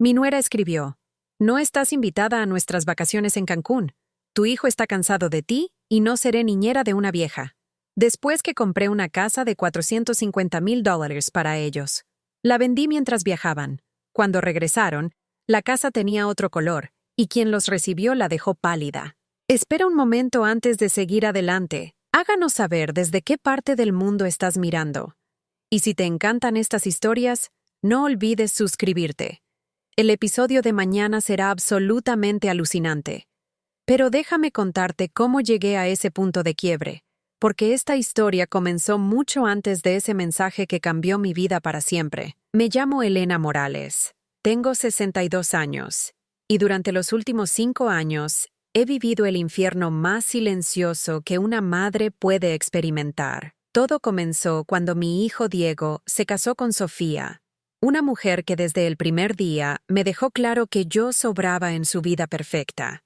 Mi nuera escribió: No estás invitada a nuestras vacaciones en Cancún. Tu hijo está cansado de ti y no seré niñera de una vieja. Después que compré una casa de $450,000 para ellos. La vendí mientras viajaban. Cuando regresaron, la casa tenía otro color, y quien los recibió la dejó pálida. Espera un momento antes de seguir adelante. Háganos saber desde qué parte del mundo estás mirando. Y si te encantan estas historias, no olvides suscribirte. El episodio de mañana será absolutamente alucinante. Pero déjame contarte cómo llegué a ese punto de quiebre, porque esta historia comenzó mucho antes de ese mensaje que cambió mi vida para siempre. Me llamo Elena Morales. Tengo 62 años, y durante los últimos 5 años he vivido el infierno más silencioso que una madre puede experimentar. Todo comenzó cuando mi hijo Diego se casó con Sofía, una mujer que desde el primer día me dejó claro que yo sobraba en su vida perfecta.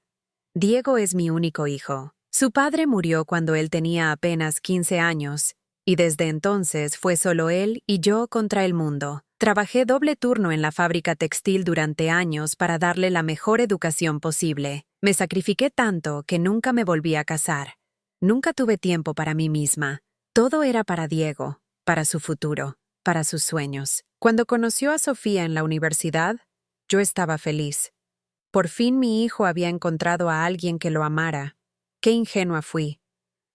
Diego es mi único hijo. Su padre murió cuando él tenía apenas 15 años, y desde entonces fue solo él y yo contra el mundo. Trabajé doble turno en la fábrica textil durante años para darle la mejor educación posible. Me sacrifiqué tanto que nunca me volví a casar. Nunca tuve tiempo para mí misma. Todo era para Diego, para su futuro, para sus sueños. Cuando conoció a Sofía en la universidad, yo estaba feliz. Por fin mi hijo había encontrado a alguien que lo amara. Qué ingenua fui.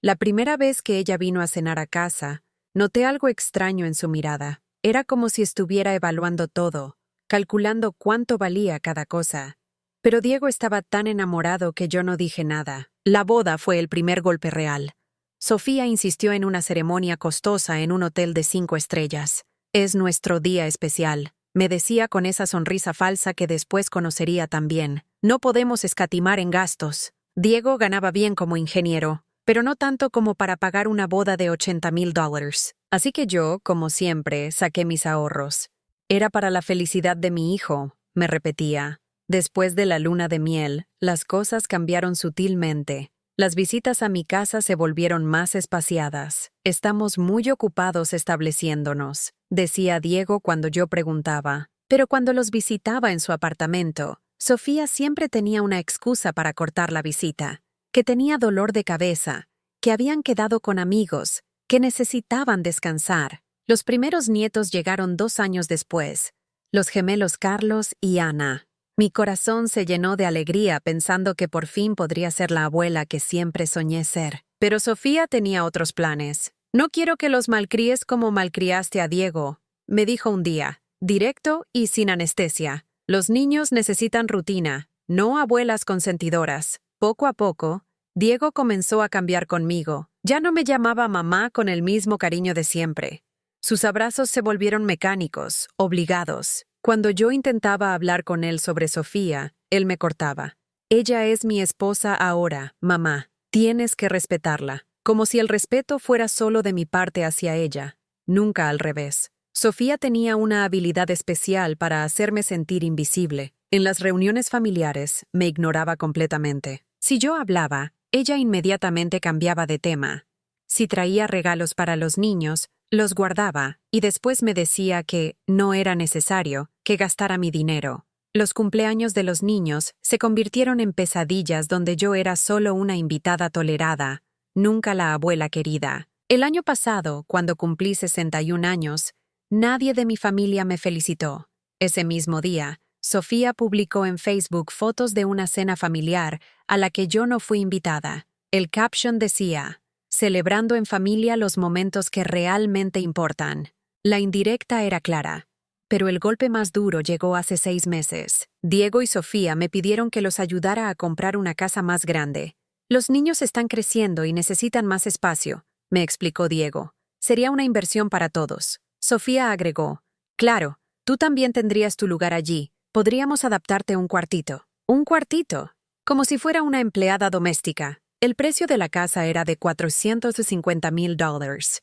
La primera vez que ella vino a cenar a casa, noté algo extraño en su mirada. Era como si estuviera evaluando todo, calculando cuánto valía cada cosa. Pero Diego estaba tan enamorado que yo no dije nada. La boda fue el primer golpe real. Sofía insistió en una ceremonia costosa en un hotel de 5 estrellas. Es nuestro día especial, me decía con esa sonrisa falsa que después conocería también. No podemos escatimar en gastos. Diego ganaba bien como ingeniero, pero no tanto como para pagar una boda de $80,000. Así que yo, como siempre, saqué mis ahorros. Era para la felicidad de mi hijo, me repetía. Después de la luna de miel, las cosas cambiaron sutilmente. Las visitas a mi casa se volvieron más espaciadas. Estamos muy ocupados estableciéndonos, decía Diego cuando yo preguntaba. Pero cuando los visitaba en su apartamento, Sofía siempre tenía una excusa para cortar la visita. Que tenía dolor de cabeza, que habían quedado con amigos, que necesitaban descansar. Los primeros nietos llegaron 2 años después, los gemelos Carlos y Ana. Mi corazón se llenó de alegría pensando que por fin podría ser la abuela que siempre soñé ser. Pero Sofía tenía otros planes. No quiero que los malcríes como malcriaste a Diego, me dijo un día, directo y sin anestesia. Los niños necesitan rutina, no abuelas consentidoras. Poco a poco, Diego comenzó a cambiar conmigo. Ya no me llamaba mamá con el mismo cariño de siempre. Sus abrazos se volvieron mecánicos, obligados. Cuando yo intentaba hablar con él sobre Sofía, él me cortaba. Ella es mi esposa ahora, mamá. Tienes que respetarla. Como si el respeto fuera solo de mi parte hacia ella. Nunca al revés. Sofía tenía una habilidad especial para hacerme sentir invisible. En las reuniones familiares, me ignoraba completamente. Si yo hablaba, ella inmediatamente cambiaba de tema. Si traía regalos para los niños, los guardaba y después me decía que no era necesario que gastara mi dinero. Los cumpleaños de los niños se convirtieron en pesadillas donde yo era solo una invitada tolerada, nunca la abuela querida. El año pasado, cuando cumplí 61 años, nadie de mi familia me felicitó. Ese mismo día, Sofía publicó en Facebook fotos de una cena familiar a la que yo no fui invitada. El caption decía: celebrando en familia los momentos que realmente importan. La indirecta era clara, pero el golpe más duro llegó hace 6 meses. Diego y Sofía me pidieron que los ayudara a comprar una casa más grande. Los niños están creciendo y necesitan más espacio, me explicó Diego. Sería una inversión para todos. Sofía agregó: claro, tú también tendrías tu lugar allí. Podríamos adaptarte un cuartito. ¿Un cuartito? Como si fuera una empleada doméstica. El precio de la casa era de $450,000.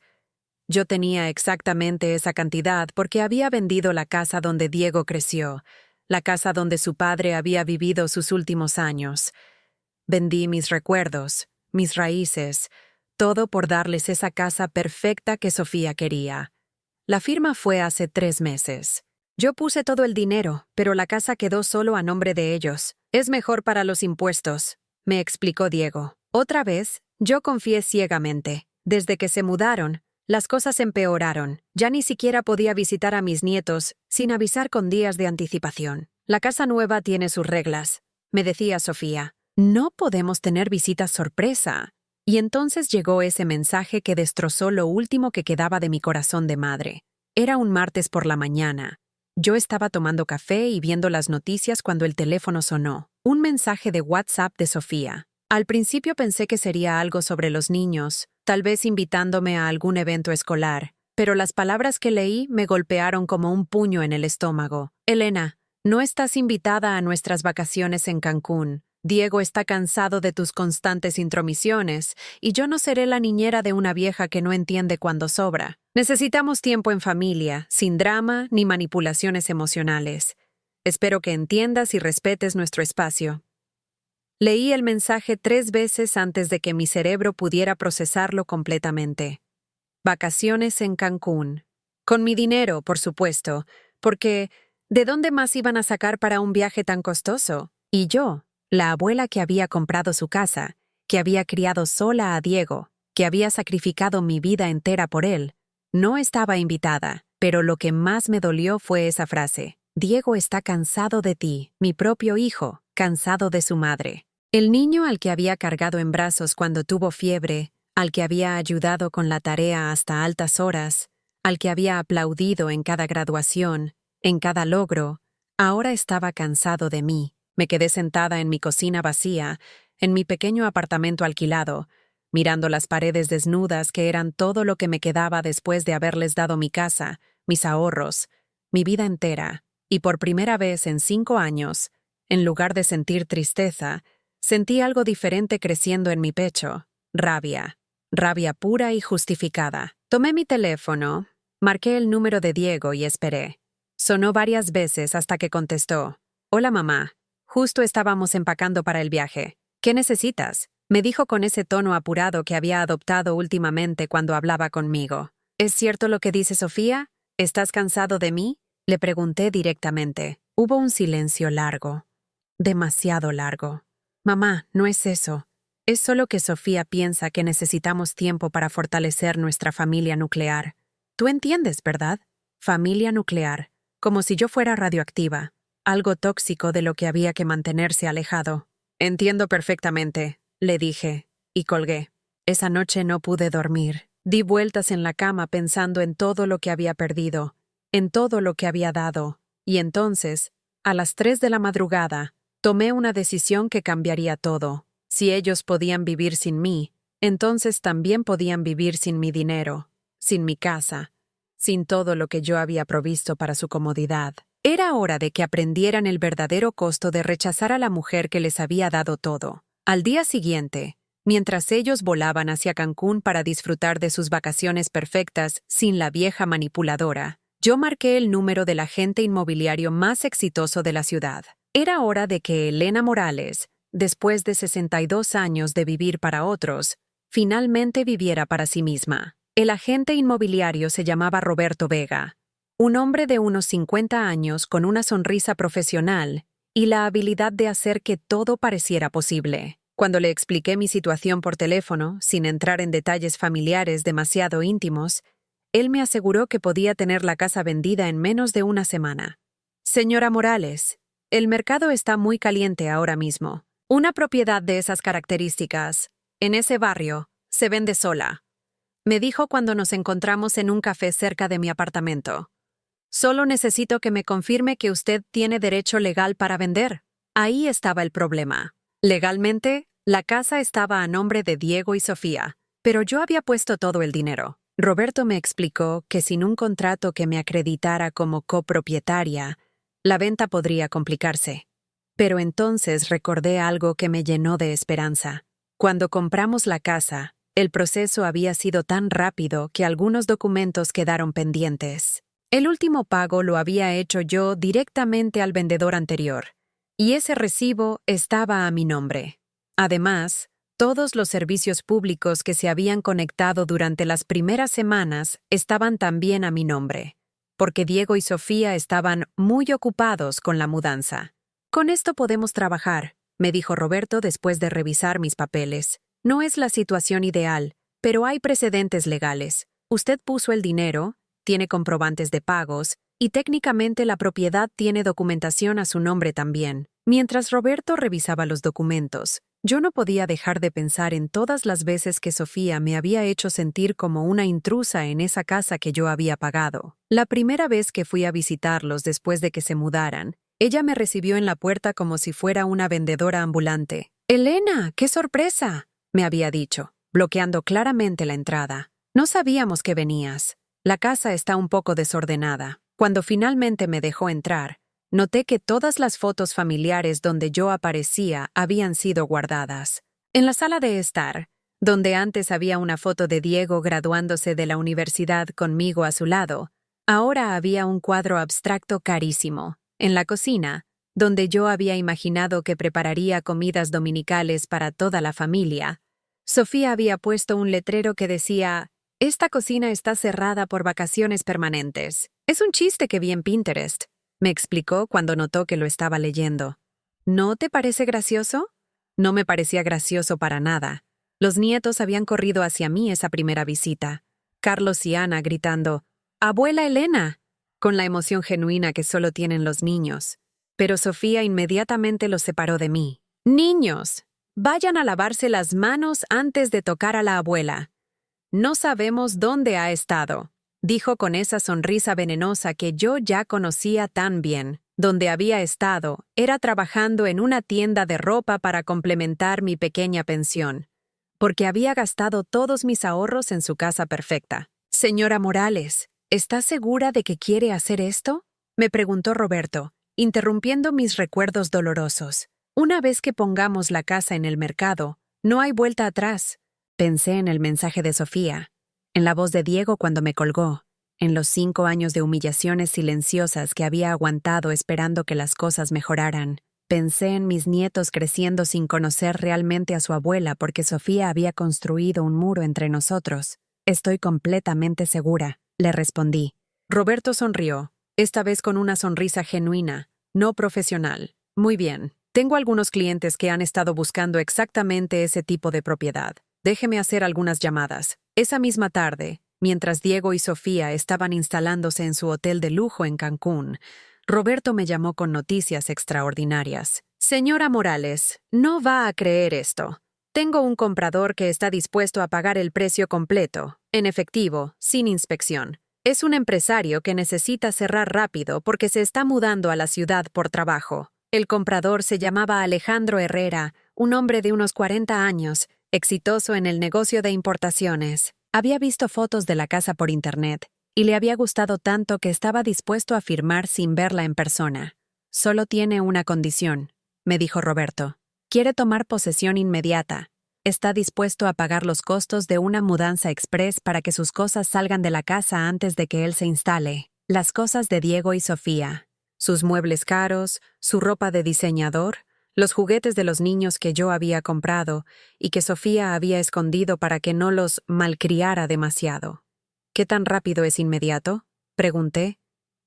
Yo tenía exactamente esa cantidad porque había vendido la casa donde Diego creció, la casa donde su padre había vivido sus últimos años. Vendí mis recuerdos, mis raíces, todo por darles esa casa perfecta que Sofía quería. La firma fue hace 3 meses. Yo puse todo el dinero, pero la casa quedó solo a nombre de ellos. Es mejor para los impuestos, me explicó Diego. Otra vez, yo confié ciegamente. Desde que se mudaron, las cosas empeoraron. Ya ni siquiera podía visitar a mis nietos sin avisar con días de anticipación. La casa nueva tiene sus reglas, me decía Sofía. No podemos tener visitas sorpresa. Y entonces llegó ese mensaje que destrozó lo último que quedaba de mi corazón de madre. Era un martes por la mañana. Yo estaba tomando café y viendo las noticias cuando el teléfono sonó. Un mensaje de WhatsApp de Sofía. Al principio pensé que sería algo sobre los niños, tal vez invitándome a algún evento escolar, pero las palabras que leí me golpearon como un puño en el estómago. Elena, no estás invitada a nuestras vacaciones en Cancún. Diego está cansado de tus constantes intromisiones, y yo no seré la niñera de una vieja que no entiende cuando sobra. Necesitamos tiempo en familia, sin drama ni manipulaciones emocionales. Espero que entiendas y respetes nuestro espacio. Leí el mensaje 3 veces antes de que mi cerebro pudiera procesarlo completamente. Vacaciones en Cancún. Con mi dinero, por supuesto, porque ¿de dónde más iban a sacar para un viaje tan costoso? Y yo, la abuela que había comprado su casa, que había criado sola a Diego, que había sacrificado mi vida entera por él, no estaba invitada, pero lo que más me dolió fue esa frase. Diego está cansado de ti, mi propio hijo, cansado de su madre. El niño al que había cargado en brazos cuando tuvo fiebre, al que había ayudado con la tarea hasta altas horas, al que había aplaudido en cada graduación, en cada logro, ahora estaba cansado de mí. Me quedé sentada en mi cocina vacía, en mi pequeño apartamento alquilado, mirando las paredes desnudas que eran todo lo que me quedaba después de haberles dado mi casa, mis ahorros, mi vida entera, y por primera vez en 5 años, en lugar de sentir tristeza, sentí algo diferente creciendo en mi pecho, rabia pura y justificada. Tomé mi teléfono, marqué el número de Diego y esperé. Sonó varias veces hasta que contestó. Hola mamá, justo estábamos empacando para el viaje. ¿Qué necesitas? Me dijo con ese tono apurado que había adoptado últimamente cuando hablaba conmigo. ¿Es cierto lo que dice Sofía? ¿Estás cansado de mí? Le pregunté directamente. Hubo un silencio largo. Demasiado largo. Mamá, no es eso. Es solo que Sofía piensa que necesitamos tiempo para fortalecer nuestra familia nuclear. Tú entiendes, ¿verdad? Familia nuclear. Como si yo fuera radioactiva. Algo tóxico de lo que había que mantenerse alejado. Entiendo perfectamente, le dije, y colgué. Esa noche no pude dormir. Di vueltas en la cama pensando en todo lo que había perdido, en todo lo que había dado, y entonces, a las 3 de la madrugada, tomé una decisión que cambiaría todo. Si ellos podían vivir sin mí, entonces también podían vivir sin mi dinero, sin mi casa, sin todo lo que yo había provisto para su comodidad. Era hora de que aprendieran el verdadero costo de rechazar a la mujer que les había dado todo. Al día siguiente, mientras ellos volaban hacia Cancún para disfrutar de sus vacaciones perfectas sin la vieja manipuladora, yo marqué el número del agente inmobiliario más exitoso de la ciudad. Era hora de que Elena Morales, después de 62 años de vivir para otros, finalmente viviera para sí misma. El agente inmobiliario se llamaba Roberto Vega, un hombre de unos 50 años con una sonrisa profesional y la habilidad de hacer que todo pareciera posible. Cuando le expliqué mi situación por teléfono, sin entrar en detalles familiares demasiado íntimos, él me aseguró que podía tener la casa vendida en menos de una semana. Señora Morales, el mercado está muy caliente ahora mismo. Una propiedad de esas características, en ese barrio, se vende sola, me dijo cuando nos encontramos en un café cerca de mi apartamento. Solo necesito que me confirme que usted tiene derecho legal para vender. Ahí estaba el problema. Legalmente, la casa estaba a nombre de Diego y Sofía, pero yo había puesto todo el dinero. Roberto me explicó que sin un contrato que me acreditara como copropietaria, la venta podría complicarse. Pero entonces recordé algo que me llenó de esperanza. Cuando compramos la casa, el proceso había sido tan rápido que algunos documentos quedaron pendientes. El último pago lo había hecho yo directamente al vendedor anterior, y ese recibo estaba a mi nombre. Además, todos los servicios públicos que se habían conectado durante las primeras semanas estaban también a mi nombre. porque Diego y Sofía estaban muy ocupados con la mudanza. «Con esto podemos trabajar», me dijo Roberto después de revisar mis papeles. «No es la situación ideal, pero hay precedentes legales. Usted puso el dinero, tiene comprobantes de pagos, y técnicamente la propiedad tiene documentación a su nombre también». Mientras Roberto revisaba los documentos, yo no podía dejar de pensar en todas las veces que Sofía me había hecho sentir como una intrusa en esa casa que yo había pagado. La primera vez que fui a visitarlos después de que se mudaran, ella me recibió en la puerta como si fuera una vendedora ambulante. «Elena, qué sorpresa», me había dicho, bloqueando claramente la entrada. «No sabíamos que venías. La casa está un poco desordenada». Cuando finalmente me dejó entrar, noté que todas las fotos familiares donde yo aparecía habían sido guardadas. En la sala de estar, donde antes había una foto de Diego graduándose de la universidad conmigo a su lado, ahora había un cuadro abstracto carísimo. En la cocina, donde yo había imaginado que prepararía comidas dominicales para toda la familia, Sofía había puesto un letrero que decía: «Esta cocina está cerrada por vacaciones permanentes». «Es un chiste que vi en Pinterest», me explicó cuando notó que lo estaba leyendo. «¿No te parece gracioso?» No me parecía gracioso para nada. Los nietos habían corrido hacia mí esa primera visita. Carlos y Ana gritando: «¡Abuela Elena!», con la emoción genuina que solo tienen los niños. Pero Sofía inmediatamente los separó de mí. «Niños, vayan a lavarse las manos antes de tocar a la abuela. No sabemos dónde ha estado», dijo con esa sonrisa venenosa que yo ya conocía tan bien. Donde había estado era trabajando en una tienda de ropa para complementar mi pequeña pensión, porque había gastado todos mis ahorros en su casa perfecta. «Señora Morales, ¿está segura de que quiere hacer esto?», me preguntó Roberto, interrumpiendo mis recuerdos dolorosos. «Una vez que pongamos la casa en el mercado, no hay vuelta atrás». Pensé en el mensaje de Sofía, en la voz de Diego cuando me colgó, en los 5 años de humillaciones silenciosas que había aguantado esperando que las cosas mejoraran. Pensé en mis nietos creciendo sin conocer realmente a su abuela porque Sofía había construido un muro entre nosotros. «Estoy completamente segura», le respondí. Roberto sonrió, esta vez con una sonrisa genuina, no profesional. «Muy bien, tengo algunos clientes que han estado buscando exactamente ese tipo de propiedad. Déjeme hacer algunas llamadas». Esa misma tarde, mientras Diego y Sofía estaban instalándose en su hotel de lujo en Cancún, Roberto me llamó con noticias extraordinarias. «Señora Morales, no va a creer esto. Tengo un comprador que está dispuesto a pagar el precio completo, en efectivo, sin inspección. Es un empresario que necesita cerrar rápido porque se está mudando a la ciudad por trabajo. El comprador se llamaba Alejandro Herrera, un hombre de unos 40 años, exitoso en el negocio de importaciones. Había visto fotos de la casa por internet y le había gustado tanto que estaba dispuesto a firmar sin verla en persona. «Solo tiene una condición», me dijo Roberto. «Quiere tomar posesión inmediata. Está dispuesto a pagar los costos de una mudanza express para que sus cosas salgan de la casa antes de que él se instale. Las cosas de Diego y Sofía, sus muebles caros, su ropa de diseñador, los juguetes de los niños que yo había comprado y que Sofía había escondido para que no los malcriara demasiado». «¿Qué tan rápido es inmediato?», pregunté.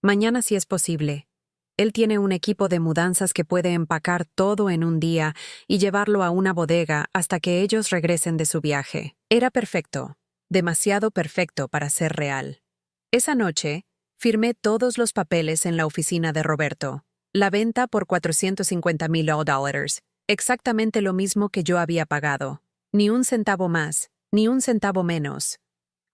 «Mañana si es posible. Él tiene un equipo de mudanzas que puede empacar todo en un día y llevarlo a una bodega hasta que ellos regresen de su viaje». Era perfecto, demasiado perfecto para ser real. Esa noche, firmé todos los papeles en la oficina de Roberto. La venta por $450,000, exactamente lo mismo que yo había pagado. Ni un centavo más, ni un centavo menos.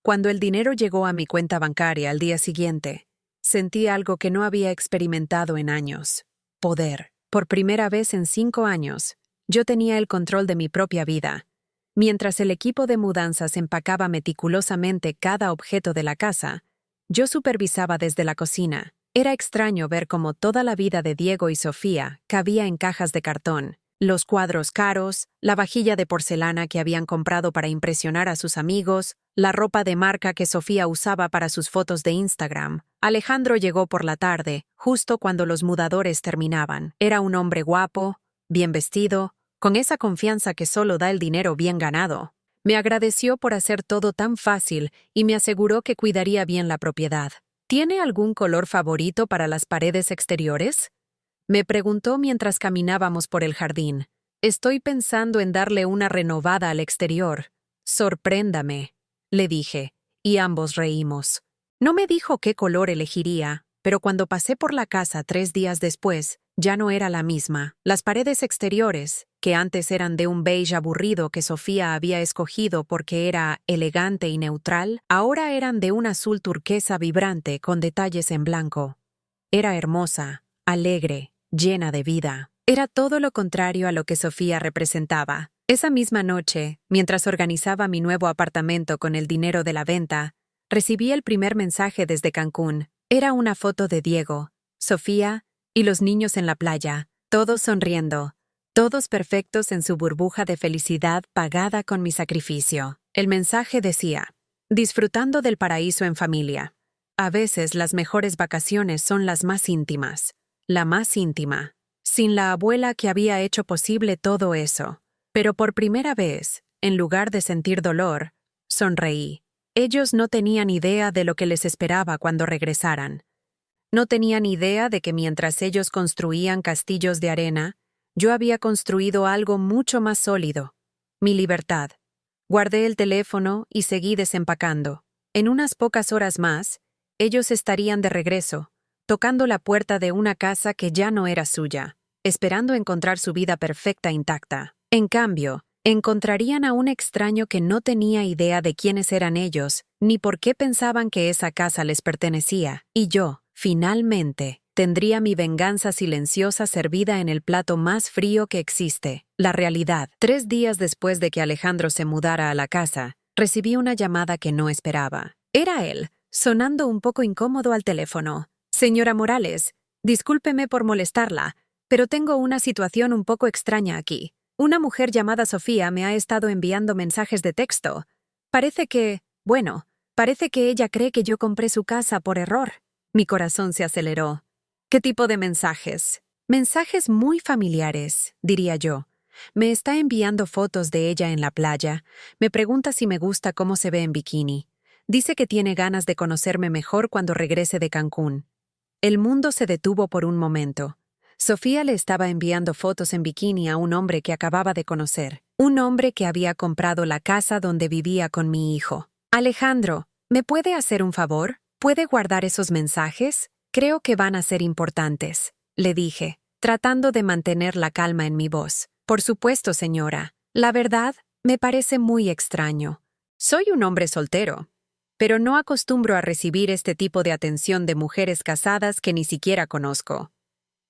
Cuando el dinero llegó a mi cuenta bancaria al día siguiente, sentí algo que no había experimentado en años. Poder. Por primera vez en 5 años, yo tenía el control de mi propia vida. Mientras el equipo de mudanzas empacaba meticulosamente cada objeto de la casa, yo supervisaba desde la cocina. Era extraño ver cómo toda la vida de Diego y Sofía cabía en cajas de cartón. Los cuadros caros, la vajilla de porcelana que habían comprado para impresionar a sus amigos, la ropa de marca que Sofía usaba para sus fotos de Instagram. Alejandro llegó por la tarde, justo cuando los mudadores terminaban. Era un hombre guapo, bien vestido, con esa confianza que solo da el dinero bien ganado. Me agradeció por hacer todo tan fácil y me aseguró que cuidaría bien la propiedad. ¿Tiene algún color favorito para las paredes exteriores? Me preguntó mientras caminábamos por el jardín. Estoy pensando en darle una renovada al exterior. Sorpréndame, le dije, y ambos reímos. No me dijo qué color elegiría, pero cuando pasé por la casa 3 días después, ya no era la misma. Las paredes exteriores, que antes eran de un beige aburrido que Sofía había escogido porque era elegante y neutral, ahora eran de un azul turquesa vibrante con detalles en blanco. Era hermosa, alegre, llena de vida. Era todo lo contrario a lo que Sofía representaba. Esa misma noche, mientras organizaba mi nuevo apartamento con el dinero de la venta, recibí el primer mensaje desde Cancún. Era una foto de Diego, Sofía y los niños en la playa, todos sonriendo, todos perfectos en su burbuja de felicidad pagada con mi sacrificio. El mensaje decía: disfrutando del paraíso en familia. A veces las mejores vacaciones son las más íntimas, la más íntima, sin la abuela que había hecho posible todo eso. Pero por primera vez, en lugar de sentir dolor, sonreí. Ellos no tenían idea de lo que les esperaba cuando regresaran. No tenían idea de que mientras ellos construían castillos de arena, yo había construido algo mucho más sólido: mi libertad. Guardé el teléfono y seguí desempacando. En unas pocas horas más, ellos estarían de regreso, tocando la puerta de una casa que ya no era suya, esperando encontrar su vida perfecta intacta. En cambio, encontrarían a un extraño que no tenía idea de quiénes eran ellos, ni por qué pensaban que esa casa les pertenecía, y yo, finalmente, tendría mi venganza silenciosa servida en el plato más frío que existe, la realidad. 3 días después de que Alejandro se mudara a la casa, recibí una llamada que no esperaba. Era él, sonando un poco incómodo al teléfono. Señora Morales, discúlpeme por molestarla, pero tengo una situación un poco extraña aquí. Una mujer llamada Sofía me ha estado enviando mensajes de texto. Parece que ella cree que yo compré su casa por error. Mi corazón se aceleró. ¿Qué tipo de mensajes? Mensajes muy familiares, diría yo. Me está enviando fotos de ella en la playa. Me pregunta si me gusta cómo se ve en bikini. Dice que tiene ganas de conocerme mejor cuando regrese de Cancún. El mundo se detuvo por un momento. Sofía le estaba enviando fotos en bikini a un hombre que acababa de conocer, un hombre que había comprado la casa donde vivía con mi hijo. Alejandro, ¿me puede hacer un favor? ¿Puede guardar esos mensajes? Creo que van a ser importantes, le dije, tratando de mantener la calma en mi voz. Por supuesto, señora. La verdad, me parece muy extraño. Soy un hombre soltero, pero no acostumbro a recibir este tipo de atención de mujeres casadas que ni siquiera conozco.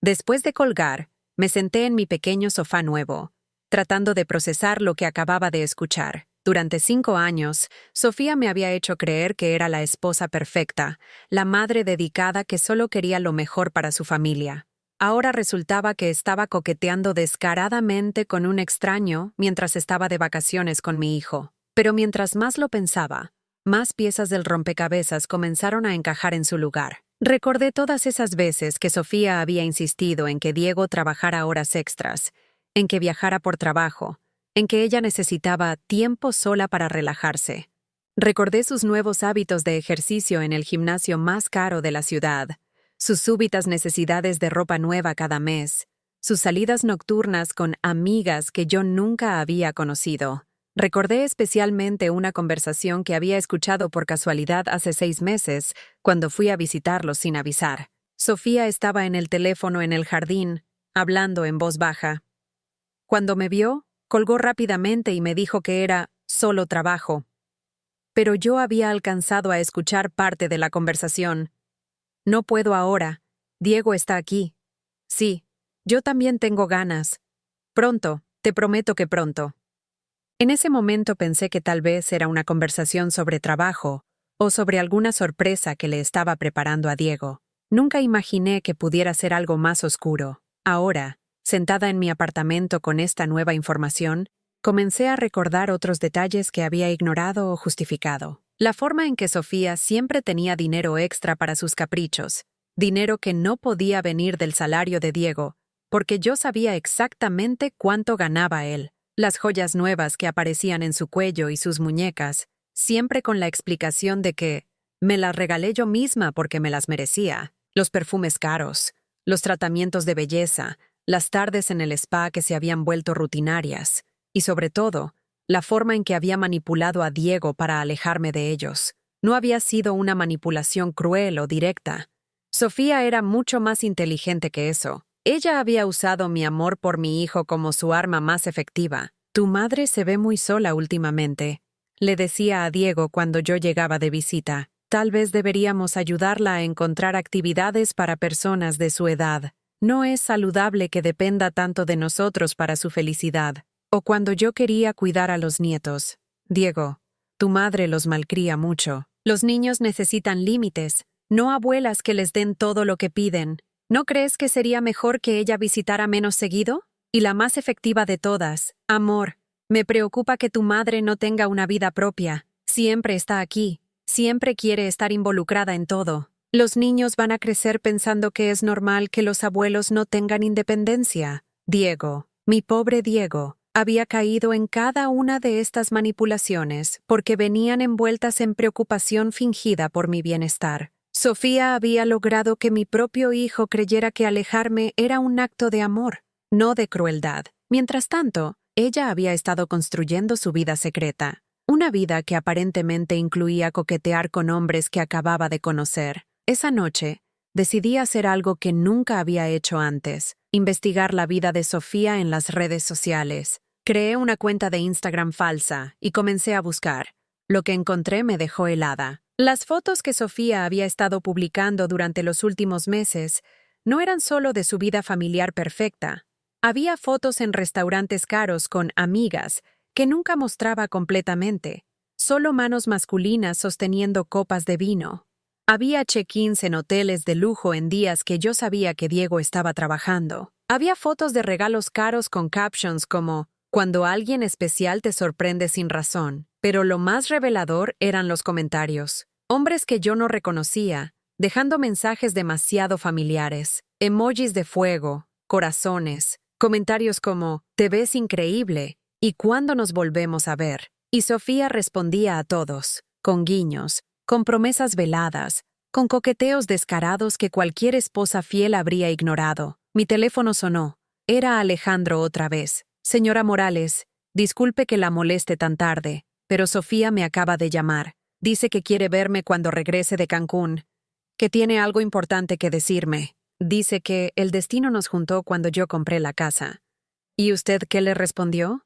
Después de colgar, me senté en mi pequeño sofá nuevo, tratando de procesar lo que acababa de escuchar. Durante 5 años, Sofía me había hecho creer que era la esposa perfecta, la madre dedicada que solo quería lo mejor para su familia. Ahora resultaba que estaba coqueteando descaradamente con un extraño mientras estaba de vacaciones con mi hijo. Pero mientras más lo pensaba, más piezas del rompecabezas comenzaron a encajar en su lugar. Recordé todas esas veces que Sofía había insistido en que Diego trabajara horas extras, en que viajara por trabajo, en que ella necesitaba tiempo sola para relajarse. Recordé sus nuevos hábitos de ejercicio en el gimnasio más caro de la ciudad, sus súbitas necesidades de ropa nueva cada mes, sus salidas nocturnas con amigas que yo nunca había conocido. Recordé especialmente una conversación que había escuchado por casualidad hace 6 meses, cuando fui a visitarlos sin avisar. Sofía estaba en el teléfono en el jardín, hablando en voz baja. Cuando me vio, colgó rápidamente y me dijo que era solo trabajo. Pero yo había alcanzado a escuchar parte de la conversación. No puedo ahora. Diego está aquí. Sí, yo también tengo ganas. Pronto, te prometo que pronto. En ese momento pensé que tal vez era una conversación sobre trabajo o sobre alguna sorpresa que le estaba preparando a Diego. Nunca imaginé que pudiera ser algo más oscuro. Ahora, sentada en mi apartamento con esta nueva información, comencé a recordar otros detalles que había ignorado o justificado. La forma en que Sofía siempre tenía dinero extra para sus caprichos, dinero que no podía venir del salario de Diego, porque yo sabía exactamente cuánto ganaba él. Las joyas nuevas que aparecían en su cuello y sus muñecas, siempre con la explicación de que Me las regalé yo misma porque me las merecía. Los perfumes caros, los tratamientos de belleza, las tardes en el spa que se habían vuelto rutinarias, y sobre todo, la forma en que había manipulado a Diego para alejarme de ellos. No había sido una manipulación cruel o directa. Sofía era mucho más inteligente que eso. Ella había usado mi amor por mi hijo como su arma más efectiva. Tu madre se ve muy sola últimamente, le decía a Diego cuando yo llegaba de visita. Tal vez deberíamos ayudarla a encontrar actividades para personas de su edad. No es saludable que dependa tanto de nosotros para su felicidad. O cuando yo quería cuidar a los nietos. Diego, tu madre los malcría mucho. Los niños necesitan límites, no abuelas que les den todo lo que piden. ¿No crees que sería mejor que ella visitara menos seguido? Y la más efectiva de todas, amor. Me preocupa que tu madre no tenga una vida propia. Siempre está aquí. Siempre quiere estar involucrada en todo. Los niños van a crecer pensando que es normal que los abuelos no tengan independencia. Diego, mi pobre Diego, había caído en cada una de estas manipulaciones porque venían envueltas en preocupación fingida por mi bienestar. Sofía había logrado que mi propio hijo creyera que alejarme era un acto de amor, no de crueldad. Mientras tanto, ella había estado construyendo su vida secreta. Una vida que aparentemente incluía coquetear con hombres que acababa de conocer. Esa noche, decidí hacer algo que nunca había hecho antes, investigar la vida de Sofía en las redes sociales. Creé una cuenta de Instagram falsa y comencé a buscar. Lo que encontré me dejó helada. Las fotos que Sofía había estado publicando durante los últimos meses no eran solo de su vida familiar perfecta. Había fotos en restaurantes caros con amigas que nunca mostraba completamente, solo manos masculinas sosteniendo copas de vino. Había check-ins en hoteles de lujo en días que yo sabía que Diego estaba trabajando. Había fotos de regalos caros con captions como «Cuando alguien especial te sorprende sin razón», pero lo más revelador eran los comentarios. Hombres que yo no reconocía, dejando mensajes demasiado familiares, emojis de fuego, corazones, comentarios como «Te ves increíble», ¿y cuándo nos volvemos a ver? Y Sofía respondía a todos, con guiños, con promesas veladas, con coqueteos descarados que cualquier esposa fiel habría ignorado. Mi teléfono sonó. Era Alejandro otra vez. Señora Morales, disculpe que la moleste tan tarde, pero Sofía me acaba de llamar. Dice que quiere verme cuando regrese de Cancún, que tiene algo importante que decirme. Dice que el destino nos juntó cuando yo compré la casa. ¿Y usted qué le respondió?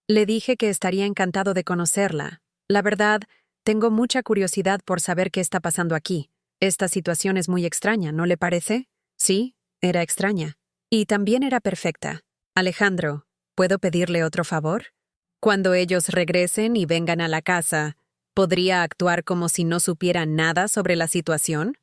Le dije que estaría encantado de conocerla. La verdad, tengo mucha curiosidad por saber qué está pasando aquí. Esta situación es muy extraña, ¿no le parece? Sí, era extraña. Y también era perfecta. Alejandro, ¿puedo pedirle otro favor? Cuando ellos regresen y vengan a la casa, ¿podría actuar como si no supiera nada sobre la situación?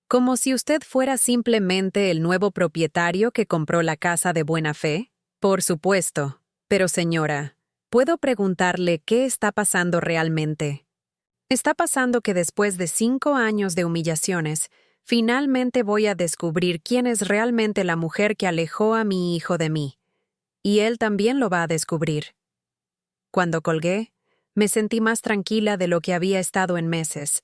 ¿Como si usted fuera simplemente el nuevo propietario que compró la casa de buena fe? Por supuesto. Pero señora, ¿puedo preguntarle qué está pasando realmente? Está pasando que después de 5 años de humillaciones, finalmente voy a descubrir quién es realmente la mujer que alejó a mi hijo de mí. Y él también lo va a descubrir. Cuando colgué, me sentí más tranquila de lo que había estado en meses.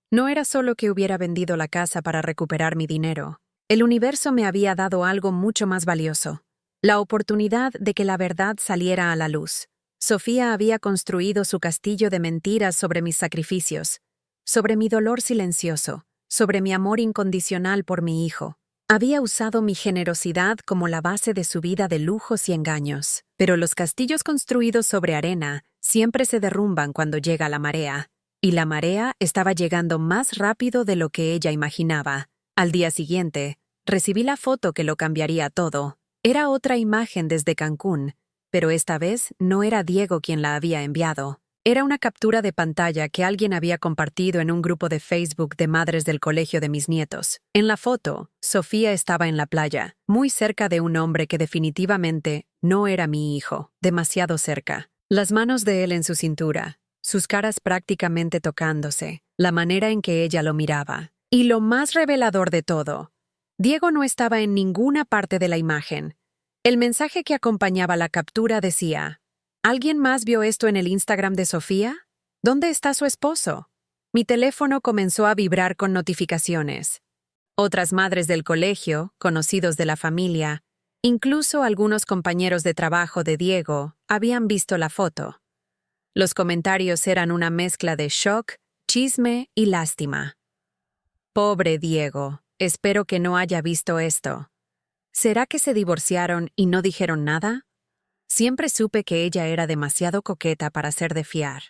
No era solo que hubiera vendido la casa para recuperar mi dinero. El universo me había dado algo mucho más valioso. La oportunidad de que la verdad saliera a la luz. Sofía había construido su castillo de mentiras sobre mis sacrificios, sobre mi dolor silencioso, sobre mi amor incondicional por mi hijo. Había usado mi generosidad como la base de su vida de lujos y engaños. Pero los castillos construidos sobre arena siempre se derrumban cuando llega la marea. Y la marea estaba llegando más rápido de lo que ella imaginaba. Al día siguiente, recibí la foto que lo cambiaría todo. Era otra imagen desde Cancún, pero esta vez no era Diego quien la había enviado. Era una captura de pantalla que alguien había compartido en un grupo de Facebook de madres del colegio de mis nietos. En la foto, Sofía estaba en la playa, muy cerca de un hombre que definitivamente no era mi hijo, demasiado cerca. Las manos de él en su cintura, sus caras prácticamente tocándose, la manera en que ella lo miraba. Y lo más revelador de todo, Diego no estaba en ninguna parte de la imagen. El mensaje que acompañaba la captura decía: ¿Alguien más vio esto en el Instagram de Sofía? ¿Dónde está su esposo? Mi teléfono comenzó a vibrar con notificaciones. Otras madres del colegio, conocidos de la familia, incluso algunos compañeros de trabajo de Diego, habían visto la foto. Los comentarios eran una mezcla de shock, chisme y lástima. Pobre Diego, espero que no haya visto esto. ¿Será que se divorciaron y no dijeron nada? Siempre supe que ella era demasiado coqueta para ser de fiar.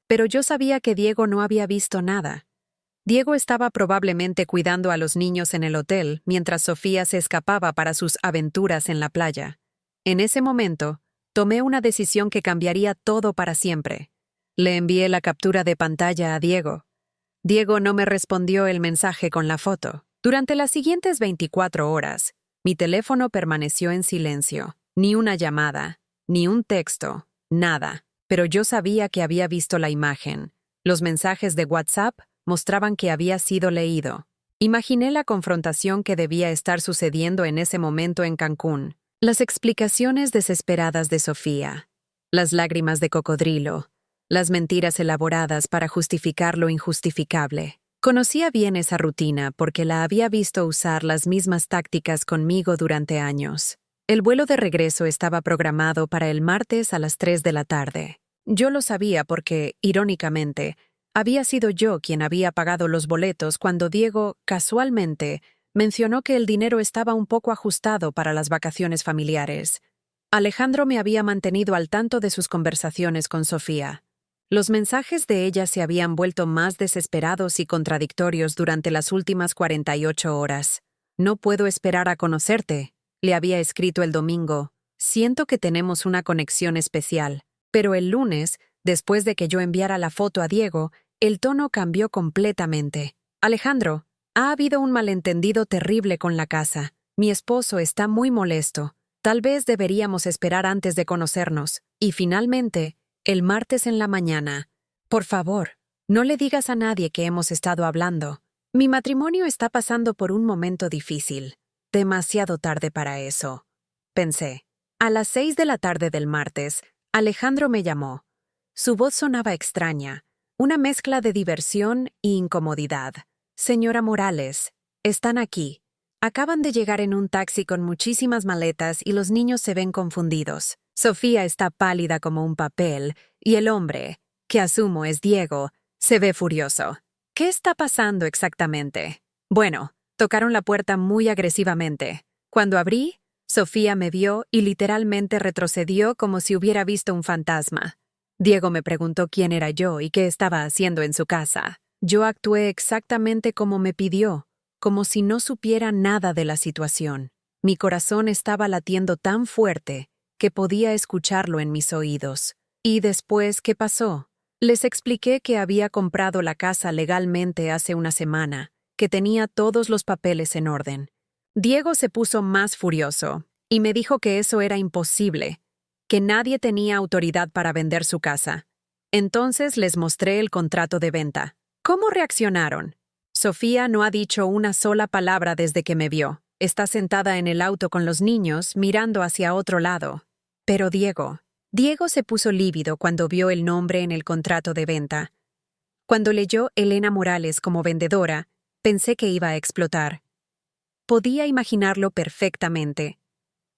Pero yo sabía que Diego no había visto nada. Diego estaba probablemente cuidando a los niños en el hotel mientras Sofía se escapaba para sus aventuras en la playa. En ese momento, tomé una decisión que cambiaría todo para siempre. Le envié la captura de pantalla a Diego. Diego no me respondió el mensaje con la foto. Durante las siguientes 24 horas, mi teléfono permaneció en silencio. Ni una llamada, ni un texto, nada. Pero yo sabía que había visto la imagen. Los mensajes de WhatsApp mostraban que había sido leído. Imaginé la confrontación que debía estar sucediendo en ese momento en Cancún. Las explicaciones desesperadas de Sofía. Las lágrimas de cocodrilo. Las mentiras elaboradas para justificar lo injustificable. Conocía bien esa rutina porque la había visto usar las mismas tácticas conmigo durante años. El vuelo de regreso estaba programado para el martes a las 3 de la tarde. Yo lo sabía porque, irónicamente, había sido yo quien había pagado los boletos cuando Diego, casualmente, mencionó que el dinero estaba un poco ajustado para las vacaciones familiares. Alejandro me había mantenido al tanto de sus conversaciones con Sofía. Los mensajes de ella se habían vuelto más desesperados y contradictorios durante las últimas 48 horas. «No puedo esperar a conocerte», le había escrito el domingo. «Siento que tenemos una conexión especial». Pero el lunes, después de que yo enviara la foto a Diego, el tono cambió completamente. «Alejandro, ha habido un malentendido terrible con la casa. Mi esposo está muy molesto. Tal vez deberíamos esperar antes de conocernos. Y finalmente, el martes en la mañana. Por favor, no le digas a nadie que hemos estado hablando. Mi matrimonio está pasando por un momento difícil. Demasiado tarde para eso», pensé. A las 6 de la tarde del martes, Alejandro me llamó. Su voz sonaba extraña, una mezcla de diversión e incomodidad. «Señora Morales, están aquí. Acaban de llegar en un taxi con muchísimas maletas y los niños se ven confundidos. Sofía está pálida como un papel y el hombre, que asumo es Diego, se ve furioso. ¿Qué está pasando exactamente?» Bueno, tocaron la puerta muy agresivamente. Cuando abrí, Sofía me vio y literalmente retrocedió como si hubiera visto un fantasma. Diego me preguntó quién era yo y qué estaba haciendo en su casa. Yo actué exactamente como me pidió, como si no supiera nada de la situación. Mi corazón estaba latiendo tan fuerte que podía escucharlo en mis oídos. ¿Y después qué pasó? Les expliqué que había comprado la casa legalmente hace una semana, que tenía todos los papeles en orden. Diego se puso más furioso y me dijo que eso era imposible, que nadie tenía autoridad para vender su casa. Entonces les mostré el contrato de venta. ¿Cómo reaccionaron? Sofía no ha dicho una sola palabra desde que me vio. Está sentada en el auto con los niños, mirando hacia otro lado. Pero Diego se puso lívido cuando vio el nombre en el contrato de venta. Cuando leyó Elena Morales como vendedora, pensé que iba a explotar. Podía imaginarlo perfectamente.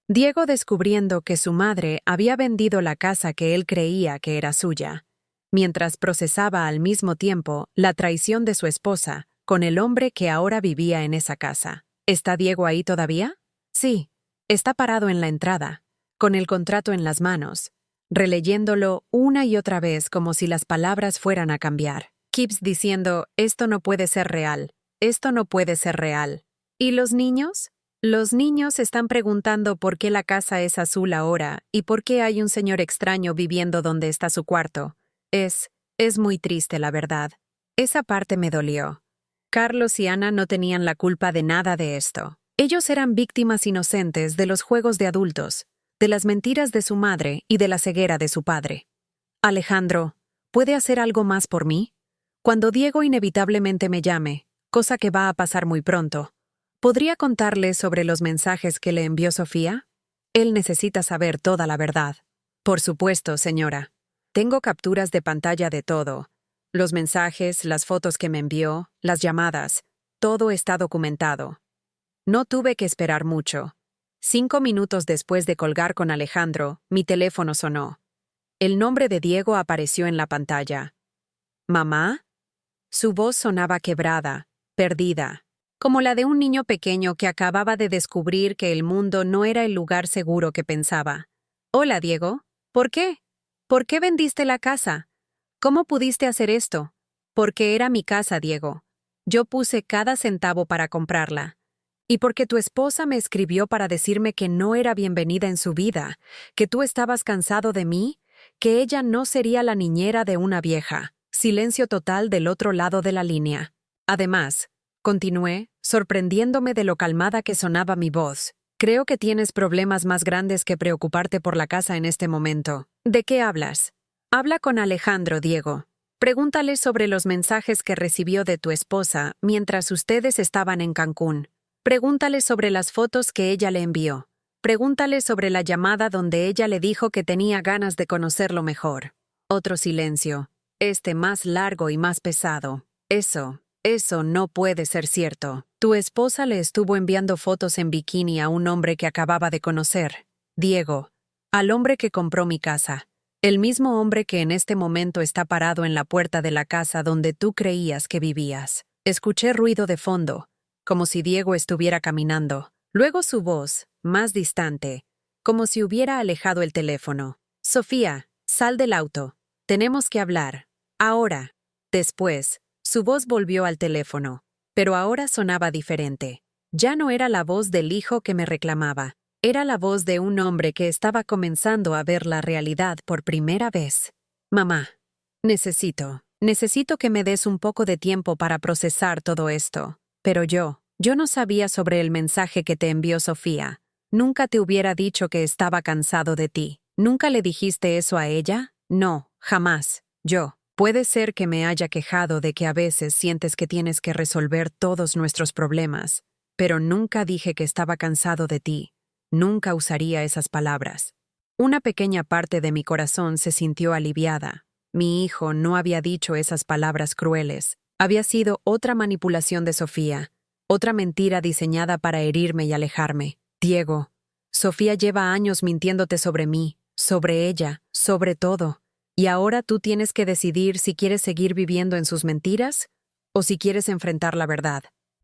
Diego descubriendo que su madre había vendido la casa que él creía que era suya, mientras procesaba al mismo tiempo la traición de su esposa con el hombre que ahora vivía en esa casa. ¿Está Diego ahí todavía? Sí, está parado en la entrada, con el contrato en las manos, releyéndolo una y otra vez como si las palabras fueran a cambiar. Gibbs diciendo, «Esto no puede ser real, esto no puede ser real». ¿Y los niños? Los niños están preguntando por qué la casa es azul ahora y por qué hay un señor extraño viviendo donde está su cuarto. Es muy triste, la verdad. Esa parte me dolió. Carlos y Ana no tenían la culpa de nada de esto. Ellos eran víctimas inocentes de los juegos de adultos, de las mentiras de su madre y de la ceguera de su padre. Alejandro, ¿puede hacer algo más por mí? Cuando Diego inevitablemente me llame, cosa que va a pasar muy pronto, ¿podría contarle sobre los mensajes que le envió Sofía? Él necesita saber toda la verdad. Por supuesto, señora. Tengo capturas de pantalla de todo. Los mensajes, las fotos que me envió, las llamadas, todo está documentado. No tuve que esperar mucho. 5 minutos después de colgar con Alejandro, mi teléfono sonó. El nombre de Diego apareció en la pantalla. ¿Mamá? Su voz sonaba quebrada, perdida, como la de un niño pequeño que acababa de descubrir que el mundo no era el lugar seguro que pensaba. Hola, Diego. ¿Por qué? ¿Por qué vendiste la casa? ¿Cómo pudiste hacer esto? Porque era mi casa, Diego. Yo puse cada centavo para comprarla. Y porque tu esposa me escribió para decirme que no era bienvenida en su vida, que tú estabas cansado de mí, que ella no sería la niñera de una vieja. Silencio total del otro lado de la línea. Además, continué, sorprendiéndome de lo calmada que sonaba mi voz. Creo que tienes problemas más grandes que preocuparte por la casa en este momento. ¿De qué hablas? Habla con Alejandro, Diego. Pregúntale sobre los mensajes que recibió de tu esposa mientras ustedes estaban en Cancún. Pregúntale sobre las fotos que ella le envió. Pregúntale sobre la llamada donde ella le dijo que tenía ganas de conocerlo mejor. Otro silencio. Más largo y más pesado. Eso no puede ser cierto. Tu esposa le estuvo enviando fotos en bikini a un hombre que acababa de conocer. Diego. Al hombre que compró mi casa. El mismo hombre que en este momento está parado en la puerta de la casa donde tú creías que vivías. Escuché ruido de fondo, como si Diego estuviera caminando. Luego su voz, más distante, como si hubiera alejado el teléfono. Sofía, sal del auto. Tenemos que hablar. Ahora. Después, su voz volvió al teléfono, pero ahora sonaba diferente. Ya no era la voz del hijo que me reclamaba. Era la voz de un hombre que estaba comenzando a ver la realidad por primera vez. Mamá, necesito que me des un poco de tiempo para procesar todo esto. Pero yo no sabía sobre el mensaje que te envió Sofía. Nunca te hubiera dicho que estaba cansado de ti. ¿Nunca le dijiste eso a ella? No, jamás. Puede ser que me haya quejado de que a veces sientes que tienes que resolver todos nuestros problemas, pero nunca dije que estaba cansado de ti. Nunca usaría esas palabras. Una pequeña parte de mi corazón se sintió aliviada. Mi hijo no había dicho esas palabras crueles. Había sido otra manipulación de Sofía, otra mentira diseñada para herirme y alejarme. Diego, Sofía lleva años mintiéndote sobre mí, sobre ella, sobre todo. Y ahora tú tienes que decidir si quieres seguir viviendo en sus mentiras o si quieres enfrentar la verdad.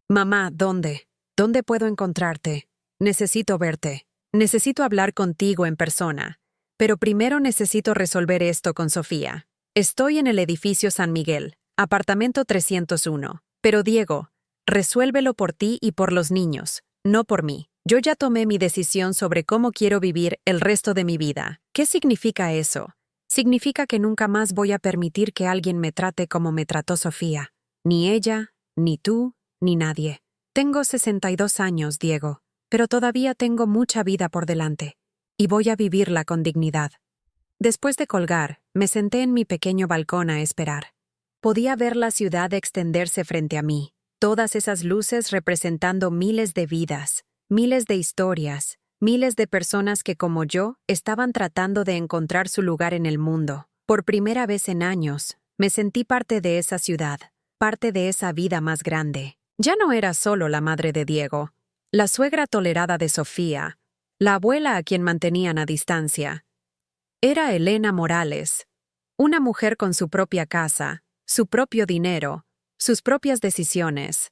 Mamá, ¿dónde? ¿Dónde puedo encontrarte? Necesito verte. Necesito hablar contigo en persona. Pero primero necesito resolver esto con Sofía. Estoy en el edificio San Miguel, apartamento 301. Pero Diego, resuélvelo por ti y por los niños, no por mí. Yo ya tomé mi decisión sobre cómo quiero vivir el resto de mi vida. ¿Qué significa eso? Significa que nunca más voy a permitir que alguien me trate como me trató Sofía. Ni ella, ni tú, ni nadie. Tengo 62 años, Diego, pero todavía tengo mucha vida por delante. Y voy a vivirla con dignidad. Después de colgar, me senté en mi pequeño balcón a esperar. Podía ver la ciudad extenderse frente a mí, todas esas luces representando miles de vidas, miles de historias, miles de personas que como yo estaban tratando de encontrar su lugar en el mundo. Por primera vez en años, me sentí parte de esa ciudad, parte de esa vida más grande. Ya no era solo la madre de Diego, la suegra tolerada de Sofía, la abuela a quien mantenían a distancia. Era Elena Morales, una mujer con su propia casa, su propio dinero, sus propias decisiones.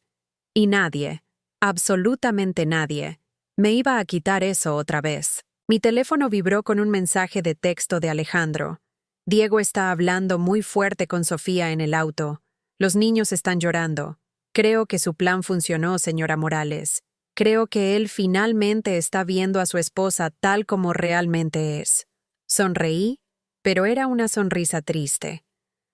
Y nadie, absolutamente nadie, me iba a quitar eso otra vez. Mi teléfono vibró con un mensaje de texto de Alejandro. Diego está hablando muy fuerte con Sofía en el auto. Los niños están llorando. Creo que su plan funcionó, señora Morales. Creo que él finalmente está viendo a su esposa tal como realmente es. Sonreí, pero era una sonrisa triste.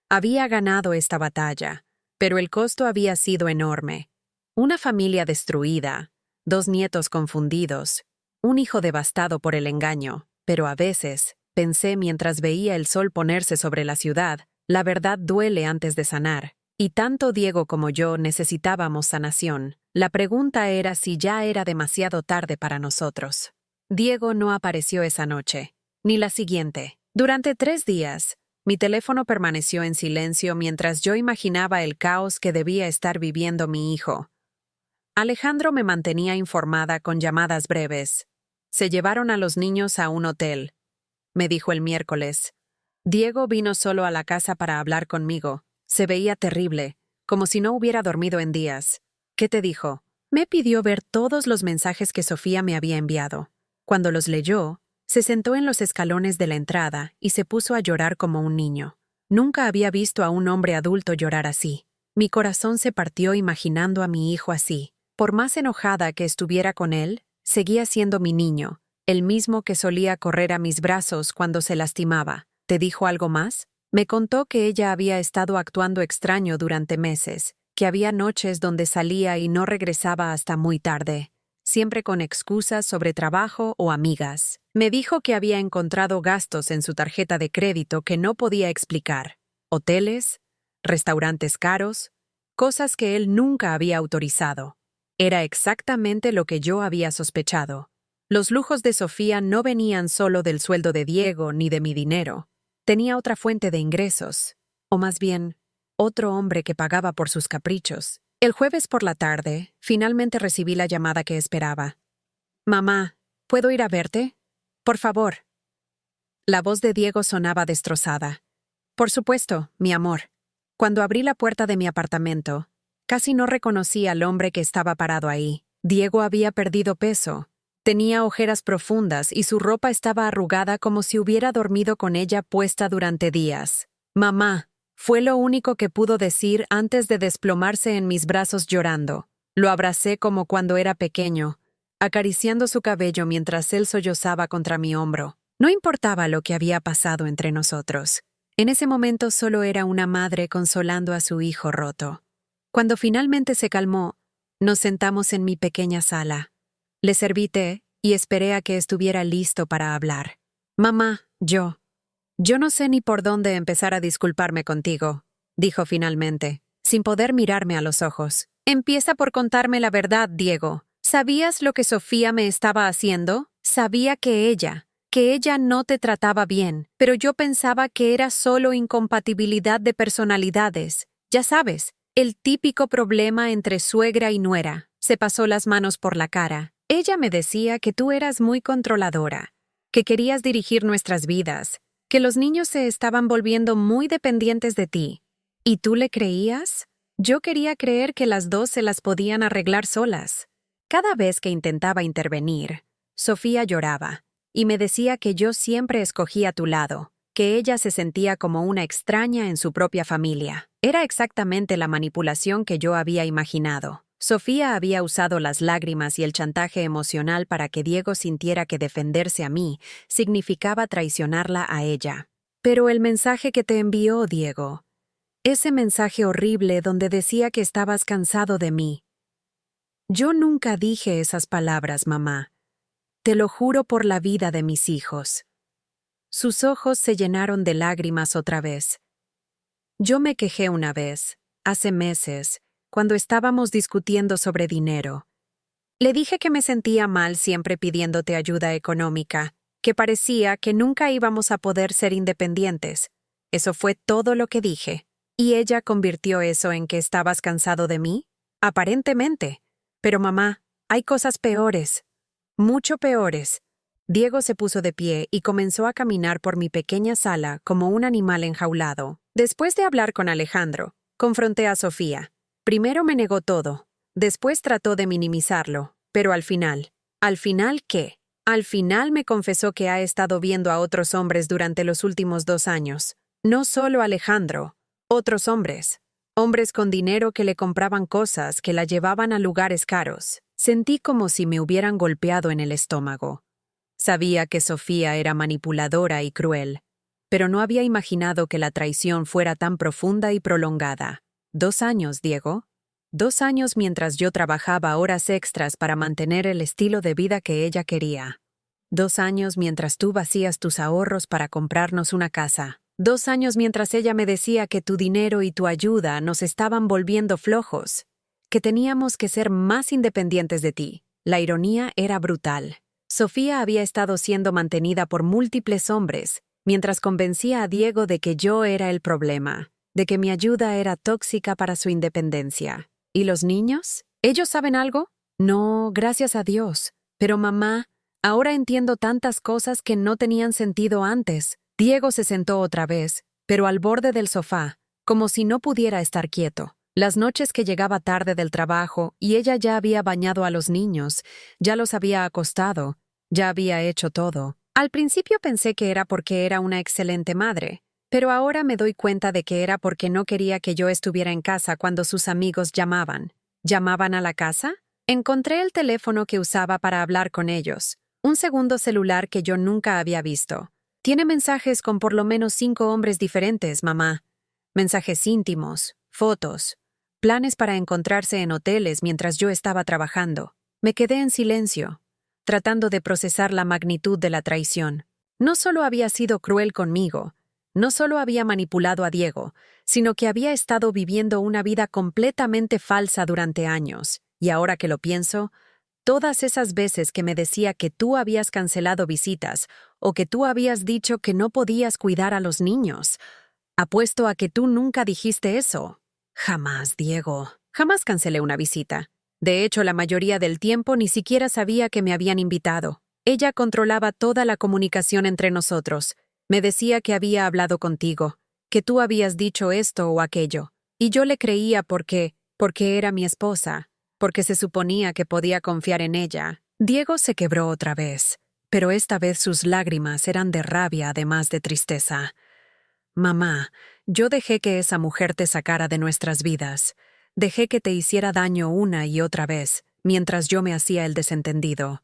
Había ganado esta batalla, pero el costo había sido enorme. Una familia destruida, 2 nietos confundidos, un hijo devastado por el engaño, pero a veces, pensé mientras veía el sol ponerse sobre la ciudad, la verdad duele antes de sanar, y tanto Diego como yo necesitábamos sanación. La pregunta era si ya era demasiado tarde para nosotros. Diego no apareció esa noche, ni la siguiente. Durante 3 días, Mi teléfono permaneció en silencio mientras yo imaginaba el caos que debía estar viviendo mi hijo. Alejandro me mantenía informada con llamadas breves. Se llevaron a los niños a un hotel, me dijo el miércoles. Diego vino solo a la casa para hablar conmigo. Se veía terrible, como si no hubiera dormido en días. ¿Qué te dijo? Me pidió ver todos los mensajes que Sofía me había enviado. Cuando los leyó, se sentó en los escalones de la entrada y se puso a llorar como un niño. Nunca había visto a un hombre adulto llorar así. Mi corazón se partió imaginando a mi hijo así. Por más enojada que estuviera con él, seguía siendo mi niño, el mismo que solía correr a mis brazos cuando se lastimaba. ¿Te dijo algo más? Me contó que ella había estado actuando extraño durante meses, que había noches donde salía y no regresaba hasta muy tarde, siempre con excusas sobre trabajo o amigas. Me dijo que había encontrado gastos en su tarjeta de crédito que no podía explicar. Hoteles, restaurantes caros, cosas que él nunca había autorizado. Era exactamente lo que yo había sospechado. Los lujos de Sofía no venían solo del sueldo de Diego ni de mi dinero. Tenía otra fuente de ingresos, o más bien, otro hombre que pagaba por sus caprichos. El jueves por la tarde, finalmente recibí la llamada que esperaba. «Mamá, ¿puedo ir a verte? Por favor». La voz de Diego sonaba destrozada. «Por supuesto, mi amor». Cuando abrí la puerta de mi apartamento, casi no reconocí al hombre que estaba parado ahí. Diego había perdido peso. Tenía ojeras profundas y su ropa estaba arrugada como si hubiera dormido con ella puesta durante días. «Mamá», fue lo único que pudo decir antes de desplomarse en mis brazos llorando. Lo abracé como cuando era pequeño, acariciando su cabello mientras él sollozaba contra mi hombro. No importaba lo que había pasado entre nosotros. En ese momento solo era una madre consolando a su hijo roto. Cuando finalmente se calmó, nos sentamos en mi pequeña sala. Le serví té y esperé a que estuviera listo para hablar. «Mamá, yo no sé ni por dónde empezar a disculparme contigo», dijo finalmente, sin poder mirarme a los ojos. «Empieza por contarme la verdad, Diego. ¿Sabías lo que Sofía me estaba haciendo? Sabía que ella no te trataba bien, pero yo pensaba que era solo incompatibilidad de personalidades. Ya sabes, el típico problema entre suegra y nuera». Se pasó las manos por la cara. «Ella me decía que tú eras muy controladora, que querías dirigir nuestras vidas, que los niños se estaban volviendo muy dependientes de ti. ¿Y tú le creías? Yo quería creer que las dos se las podían arreglar solas». Cada vez que intentaba intervenir, Sofía lloraba y me decía que yo siempre escogía tu lado, que ella se sentía como una extraña en su propia familia. Era exactamente la manipulación que yo había imaginado. Sofía había usado las lágrimas y el chantaje emocional para que Diego sintiera que defenderse a mí significaba traicionarla a ella. Pero el mensaje que te envió, Diego, ese mensaje horrible donde decía que estabas cansado de mí. Yo nunca dije esas palabras, mamá. Te lo juro por la vida de mis hijos. Sus ojos se llenaron de lágrimas otra vez. Yo me quejé una vez, hace meses, cuando estábamos discutiendo sobre dinero. Le dije que me sentía mal siempre pidiéndote ayuda económica, que parecía que nunca íbamos a poder ser independientes. Eso fue todo lo que dije. ¿Y ella convirtió eso en que estabas cansado de mí? Aparentemente. Pero mamá, hay cosas peores. Mucho peores. Diego se puso de pie y comenzó a caminar por mi pequeña sala como un animal enjaulado. Después de hablar con Alejandro, confronté a Sofía. Primero me negó todo, después trató de minimizarlo, pero ¿al final qué? Al final me confesó que ha estado viendo a otros hombres durante los últimos 2 años. No solo Alejandro, otros hombres. Hombres con dinero que le compraban cosas, que la llevaban a lugares caros. Sentí como si me hubieran golpeado en el estómago. Sabía que Sofía era manipuladora y cruel, pero no había imaginado que la traición fuera tan profunda y prolongada. 2 años, Diego. 2 años mientras yo trabajaba horas extras para mantener el estilo de vida que ella quería. 2 años mientras tú vacías tus ahorros para comprarnos una casa. 2 años mientras ella me decía que tu dinero y tu ayuda nos estaban volviendo flojos, que teníamos que ser más independientes de ti. La ironía era brutal. Sofía había estado siendo mantenida por múltiples hombres, mientras convencía a Diego de que yo era el problema, de que mi ayuda era tóxica para su independencia. ¿Y los niños? ¿Ellos saben algo? No, gracias a Dios. Pero mamá, ahora entiendo tantas cosas que no tenían sentido antes. Diego se sentó otra vez, pero al borde del sofá, como si no pudiera estar quieto. Las noches que llegaba tarde del trabajo y ella ya había bañado a los niños, ya los había acostado, ya había hecho todo. Al principio pensé que era porque era una excelente madre, pero ahora me doy cuenta de que era porque no quería que yo estuviera en casa cuando sus amigos llamaban. ¿Llamaban a la casa? Encontré el teléfono que usaba para hablar con ellos, un segundo celular que yo nunca había visto. Tiene mensajes con por lo menos 5 hombres diferentes, mamá. Mensajes íntimos, fotos, planes para encontrarse en hoteles mientras yo estaba trabajando. Me quedé en silencio, tratando de procesar la magnitud de la traición. No solo había sido cruel conmigo, no solo había manipulado a Diego, sino que había estado viviendo una vida completamente falsa durante años. Y ahora que lo pienso, todas esas veces que me decía que tú habías cancelado visitas o que tú habías dicho que no podías cuidar a los niños. Apuesto a que tú nunca dijiste eso. Jamás, Diego. Jamás cancelé una visita. De hecho, la mayoría del tiempo ni siquiera sabía que me habían invitado. Ella controlaba toda la comunicación entre nosotros. Me decía que había hablado contigo, que tú habías dicho esto o aquello. Y yo le creía porque era mi esposa, porque se suponía que podía confiar en ella. Diego se quebró otra vez, pero esta vez sus lágrimas eran de rabia además de tristeza. Mamá, yo dejé que esa mujer te sacara de nuestras vidas. Dejé que te hiciera daño una y otra vez, mientras yo me hacía el desentendido.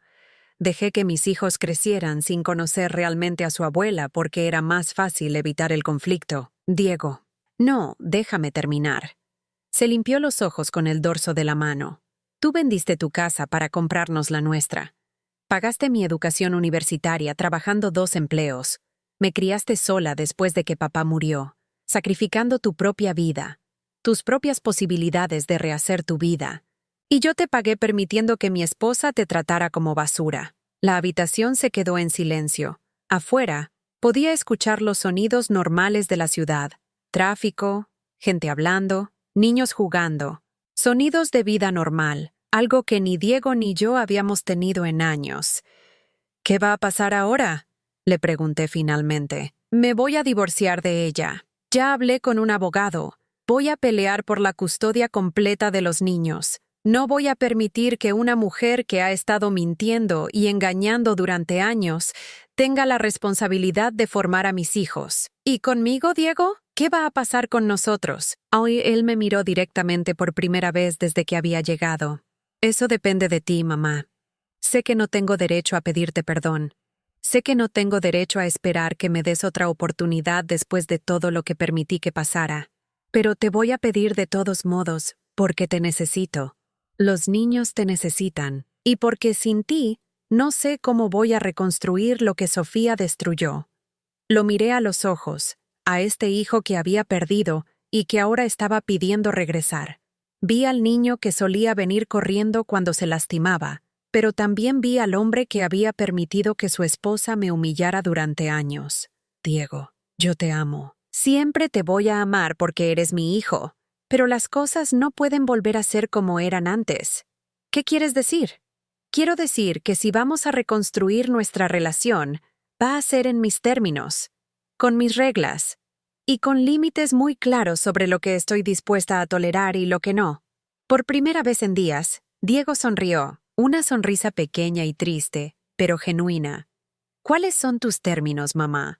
Dejé que mis hijos crecieran sin conocer realmente a su abuela porque era más fácil evitar el conflicto. Diego. No, déjame terminar. Se limpió los ojos con el dorso de la mano. Tú vendiste tu casa para comprarnos la nuestra. Pagaste mi educación universitaria trabajando 2 empleos. Me criaste sola después de que papá murió, sacrificando tu propia vida, tus propias posibilidades de rehacer tu vida. Y yo te pagué permitiendo que mi esposa te tratara como basura. La habitación se quedó en silencio. Afuera, podía escuchar los sonidos normales de la ciudad. Tráfico, gente hablando, niños jugando. Sonidos de vida normal, algo que ni Diego ni yo habíamos tenido en años. ¿Qué va a pasar ahora?, le pregunté finalmente. Me voy a divorciar de ella. Ya hablé con un abogado. Voy a pelear por la custodia completa de los niños. No voy a permitir que una mujer que ha estado mintiendo y engañando durante años tenga la responsabilidad de formar a mis hijos. ¿Y conmigo, Diego? ¿Qué va a pasar con nosotros? Hoy él me miró directamente por primera vez desde que había llegado. Eso depende de ti, mamá. Sé que no tengo derecho a pedirte perdón. Sé que no tengo derecho a esperar que me des otra oportunidad después de todo lo que permití que pasara. Pero te voy a pedir de todos modos, porque te necesito. Los niños te necesitan, y porque sin ti, no sé cómo voy a reconstruir lo que Sofía destruyó. Lo miré a los ojos, a este hijo que había perdido y que ahora estaba pidiendo regresar. Vi al niño que solía venir corriendo cuando se lastimaba, pero también vi al hombre que había permitido que su esposa me humillara durante años. Diego, yo te amo. Siempre te voy a amar porque eres mi hijo. Pero las cosas no pueden volver a ser como eran antes. ¿Qué quieres decir? Quiero decir que si vamos a reconstruir nuestra relación, va a ser en mis términos, con mis reglas, y con límites muy claros sobre lo que estoy dispuesta a tolerar y lo que no. Por primera vez en días, Diego sonrió, una sonrisa pequeña y triste, pero genuina. ¿Cuáles son tus términos, mamá?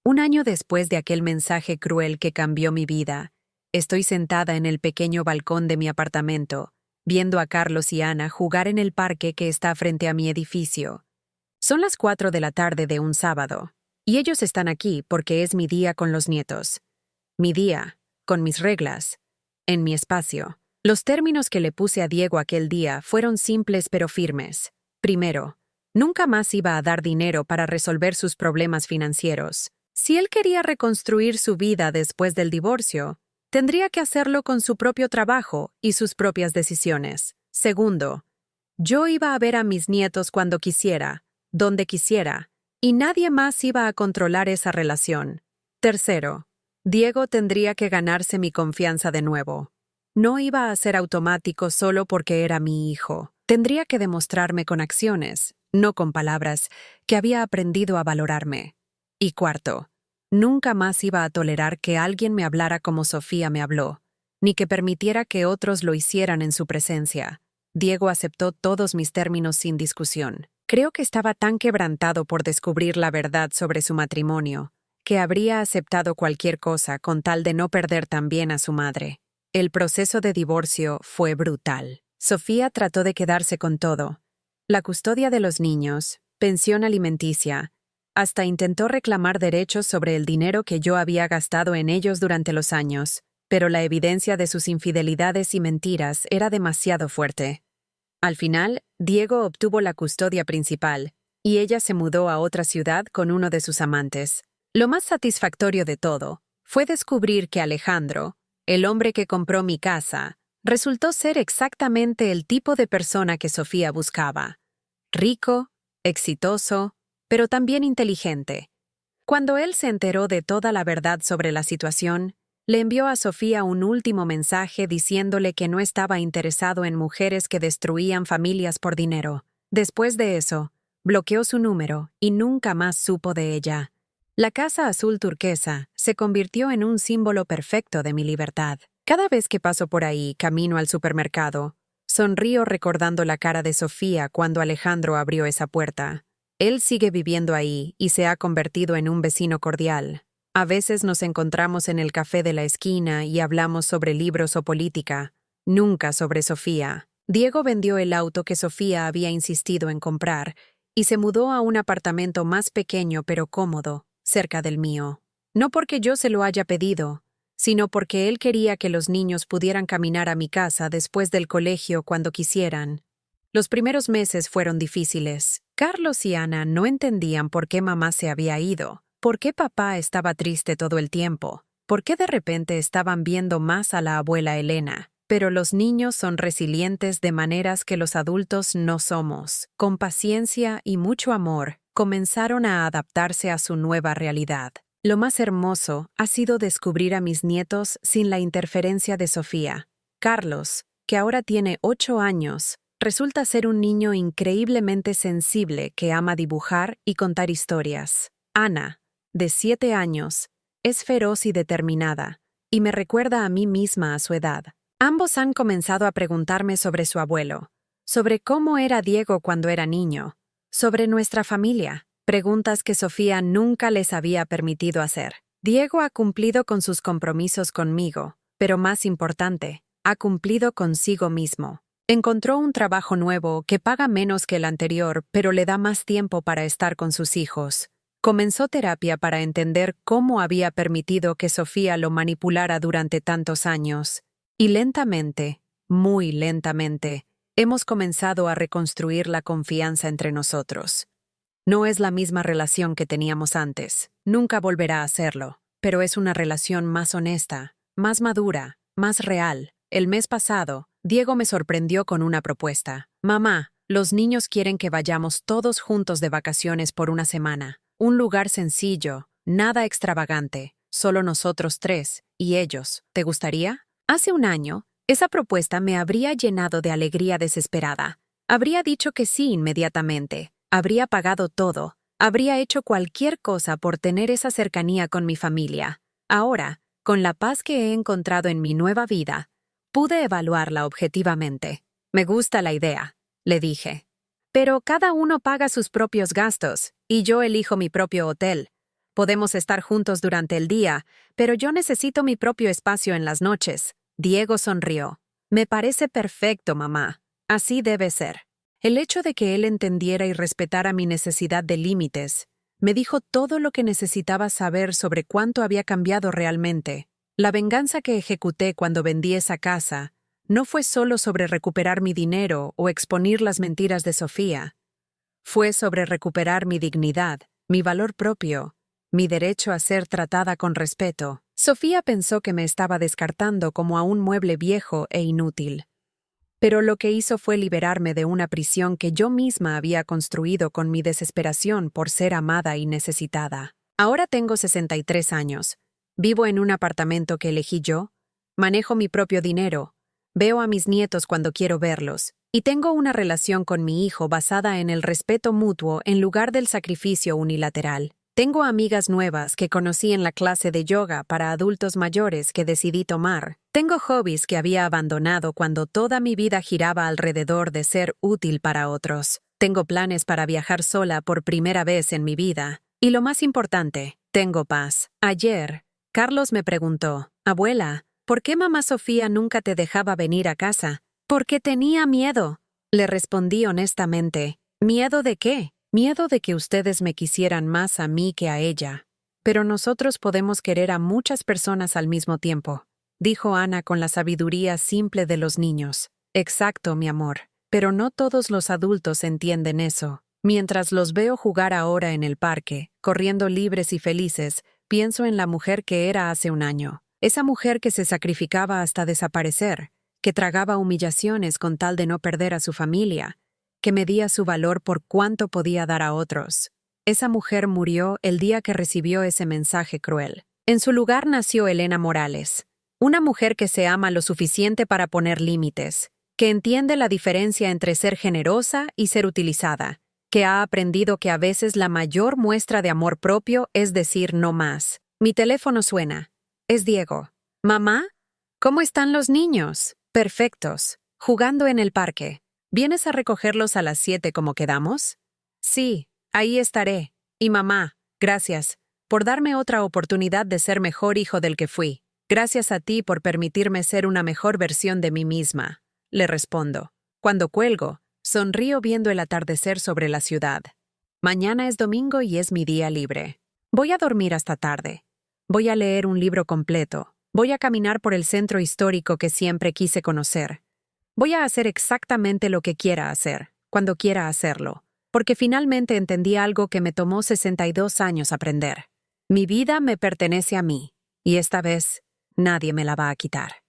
1 año después de aquel mensaje cruel que cambió mi vida, estoy sentada en el pequeño balcón de mi apartamento, viendo a Carlos y Ana jugar en el parque que está frente a mi edificio. Son las 4 de la tarde de un sábado, y ellos están aquí porque es mi día con los nietos. Mi día, con mis reglas, en mi espacio. Los términos que le puse a Diego aquel día fueron simples pero firmes. Primero, nunca más iba a dar dinero para resolver sus problemas financieros. Si él quería reconstruir su vida después del divorcio, tendría que hacerlo con su propio trabajo y sus propias decisiones. Segundo, yo iba a ver a mis nietos cuando quisiera, donde quisiera, y nadie más iba a controlar esa relación. Tercero, Diego tendría que ganarse mi confianza de nuevo. No iba a ser automático solo porque era mi hijo. Tendría que demostrarme con acciones, no con palabras, que había aprendido a valorarme. Y cuarto, nunca más iba a tolerar que alguien me hablara como Sofía me habló, ni que permitiera que otros lo hicieran en su presencia. Diego aceptó todos mis términos sin discusión. Creo que estaba tan quebrantado por descubrir la verdad sobre su matrimonio, que habría aceptado cualquier cosa con tal de no perder también a su madre. El proceso de divorcio fue brutal. Sofía trató de quedarse con todo: la custodia de los niños, pensión alimenticia, hasta intentó reclamar derechos sobre el dinero que yo había gastado en ellos durante los años, pero la evidencia de sus infidelidades y mentiras era demasiado fuerte. Al final, Diego obtuvo la custodia principal, y ella se mudó a otra ciudad con uno de sus amantes. Lo más satisfactorio de todo fue descubrir que Alejandro, el hombre que compró mi casa, resultó ser exactamente el tipo de persona que Sofía buscaba. Rico, exitoso, pero también inteligente. Cuando él se enteró de toda la verdad sobre la situación, le envió a Sofía un último mensaje diciéndole que no estaba interesado en mujeres que destruían familias por dinero. Después de eso, bloqueó su número y nunca más supo de ella. La casa azul turquesa se convirtió en un símbolo perfecto de mi libertad. Cada vez que paso por ahí, camino al supermercado, sonrío recordando la cara de Sofía cuando Alejandro abrió esa puerta. Él sigue viviendo ahí y se ha convertido en un vecino cordial. A veces nos encontramos en el café de la esquina y hablamos sobre libros o política, nunca sobre Sofía. Diego vendió el auto que Sofía había insistido en comprar y se mudó a un apartamento más pequeño pero cómodo, cerca del mío. No porque yo se lo haya pedido, sino porque él quería que los niños pudieran caminar a mi casa después del colegio cuando quisieran. Los primeros meses fueron difíciles. Carlos y Ana no entendían por qué mamá se había ido, por qué papá estaba triste todo el tiempo, por qué de repente estaban viendo más a la abuela Elena. Pero los niños son resilientes de maneras que los adultos no somos. Con paciencia y mucho amor, comenzaron a adaptarse a su nueva realidad. Lo más hermoso ha sido descubrir a mis nietos sin la interferencia de Sofía. Carlos, que ahora tiene 8 años, resulta ser un niño increíblemente sensible que ama dibujar y contar historias. Ana, de 7 años, es feroz y determinada, y me recuerda a mí misma a su edad. Ambos han comenzado a preguntarme sobre su abuelo, sobre cómo era Diego cuando era niño, sobre nuestra familia, preguntas que Sofía nunca les había permitido hacer. Diego ha cumplido con sus compromisos conmigo, pero más importante, ha cumplido consigo mismo. Encontró un trabajo nuevo que paga menos que el anterior, pero le da más tiempo para estar con sus hijos. Comenzó terapia para entender cómo había permitido que Sofía lo manipulara durante tantos años. Y lentamente, muy lentamente, hemos comenzado a reconstruir la confianza entre nosotros. No es la misma relación que teníamos antes. Nunca volverá a serlo, pero es una relación más honesta, más madura, más real. El mes pasado, Diego me sorprendió con una propuesta. Mamá, los niños quieren que vayamos todos juntos de vacaciones por una semana. Un lugar sencillo, nada extravagante, solo nosotros 3 y ellos. ¿Te gustaría? Hace un año, esa propuesta me habría llenado de alegría desesperada. Habría dicho que sí inmediatamente, habría pagado todo, habría hecho cualquier cosa por tener esa cercanía con mi familia. Ahora, con la paz que he encontrado en mi nueva vida, pude evaluarla objetivamente. Me gusta la idea, le dije. Pero cada uno paga sus propios gastos, y yo elijo mi propio hotel. Podemos estar juntos durante el día, pero yo necesito mi propio espacio en las noches. Diego sonrió. Me parece perfecto, mamá. Así debe ser. El hecho de que él entendiera y respetara mi necesidad de límites, me dijo todo lo que necesitaba saber sobre cuánto había cambiado realmente. La venganza que ejecuté cuando vendí esa casa no fue solo sobre recuperar mi dinero o exponer las mentiras de Sofía. Fue sobre recuperar mi dignidad, mi valor propio, mi derecho a ser tratada con respeto. Sofía pensó que me estaba descartando como a un mueble viejo e inútil. Pero lo que hizo fue liberarme de una prisión que yo misma había construido con mi desesperación por ser amada y necesitada. Ahora tengo 63 años. Vivo en un apartamento que elegí yo, manejo mi propio dinero, veo a mis nietos cuando quiero verlos, y tengo una relación con mi hijo basada en el respeto mutuo en lugar del sacrificio unilateral. Tengo amigas nuevas que conocí en la clase de yoga para adultos mayores que decidí tomar. Tengo hobbies que había abandonado cuando toda mi vida giraba alrededor de ser útil para otros. Tengo planes para viajar sola por primera vez en mi vida. Y lo más importante, tengo paz. Ayer, Carlos me preguntó, «Abuela, ¿por qué mamá Sofía nunca te dejaba venir a casa?» «Porque tenía miedo», le respondí honestamente. «¿Miedo de qué?» «Miedo de que ustedes me quisieran más a mí que a ella. Pero nosotros podemos querer a muchas personas al mismo tiempo», dijo Ana con la sabiduría simple de los niños. «Exacto, mi amor. Pero no todos los adultos entienden eso. Mientras los veo jugar ahora en el parque, corriendo libres y felices, pienso en la mujer que era hace un año. Esa mujer que se sacrificaba hasta desaparecer, que tragaba humillaciones con tal de no perder a su familia, que medía su valor por cuánto podía dar a otros. Esa mujer murió el día que recibió ese mensaje cruel. En su lugar nació Elena Morales, una mujer que se ama lo suficiente para poner límites, que entiende la diferencia entre ser generosa y ser utilizada, que ha aprendido que a veces la mayor muestra de amor propio es decir no más. Mi teléfono suena. Es Diego. «¿Mamá? ¿Cómo están los niños?» «Perfectos. Jugando en el parque. ¿Vienes a recogerlos a las 7 como quedamos?» «Sí, ahí estaré. Y mamá, gracias por darme otra oportunidad de ser mejor hijo del que fui. Gracias a ti por permitirme ser una mejor versión de mí misma», le respondo. Cuando cuelgo, sonrío viendo el atardecer sobre la ciudad. Mañana es domingo y es mi día libre. Voy a dormir hasta tarde. Voy a leer un libro completo. Voy a caminar por el centro histórico que siempre quise conocer. Voy a hacer exactamente lo que quiera hacer, cuando quiera hacerlo, porque finalmente entendí algo que me tomó 62 años aprender. Mi vida me pertenece a mí, y esta vez nadie me la va a quitar.